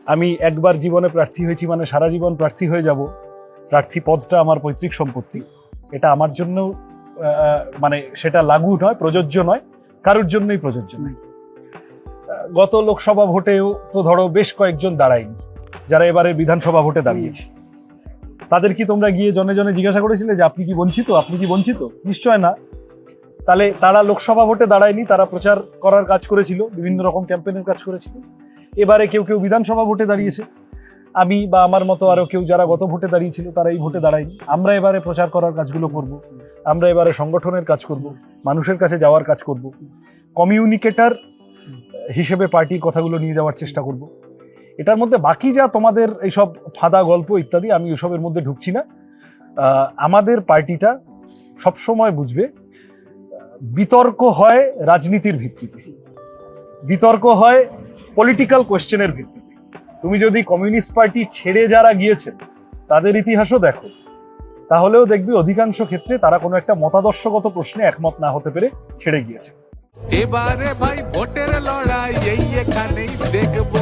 আমি একবার জীবনে প্রার্থী হয়েছি মানে সারা জীবন প্রার্থী হয়ে যাব, প্রার্থী পদটা আমার পৈতৃক সম্পত্তি, এটা আমার জন্য মানে সেটা লাগু নয়, প্রযোজ্য নয়, কারোর জন্যই প্রযোজ্য নয়। গত লোকসভা ভোটেও তো ধরো বেশ কয়েকজন দাঁড়ায়নি, যারা এবারে বিধানসভা ভোটে দাঁড়িয়েছে। তাদের কি তোমরা গিয়ে জনে জনে জিজ্ঞাসা করেছিলে যে আপনি কি বঞ্চিত, আপনি কি বঞ্চিত? নিশ্চয় না। তাহলে তারা লোকসভা ভোটে দাঁড়ায়নি, তারা প্রচার করার কাজ করেছিল, বিভিন্ন রকম ক্যাম্পেইনের কাজ করেছিল। এবারে কেউ কেউ বিধানসভা ভোটে দাঁড়িয়েছে, আমি বা আমার মতো আরো কেউ যারা গত ভোটে দাঁড়িয়েছিল তারা এই ভোটে দাঁড়ায়নি। আমরা এবারে প্রচার করার কাজগুলো করব, আমরা এবারে সংগঠনের কাজ করব, মানুষের কাছে যাওয়ার কাজ করব, কমিউনিকেটর হিসেবে পার্টির কথাগুলো নিয়ে যাওয়ার চেষ্টা করব। এটার মধ্যে বাকি যা তোমাদের এইসব ফাঁদা গল্প ইত্যাদি, আমি ওসবের মধ্যে ঢুকছি না। আমাদের পার্টিটা সবসময় বুঝবে, বিতর্ক হয় রাজনীতির ভিত্তিতে, বিতর্ক হয় পলিটিক্যাল কোয়েশ্চেনের ভিত্তিতে। তুমি যদি কমিউনিস্ট পার্টি ছেড়ে যারা গিয়েছেন তাদের ইতিহাসও দেখো, তাহলেও দেখবি অধিকাংশ ক্ষেত্রে তারা কোনো একটা মতাদর্শগত প্রশ্নে একমত না হতে পেরে ছেড়ে গিয়েছে। এবারে ভাই ভোটের লড়াই এই এখানেই দেখবো।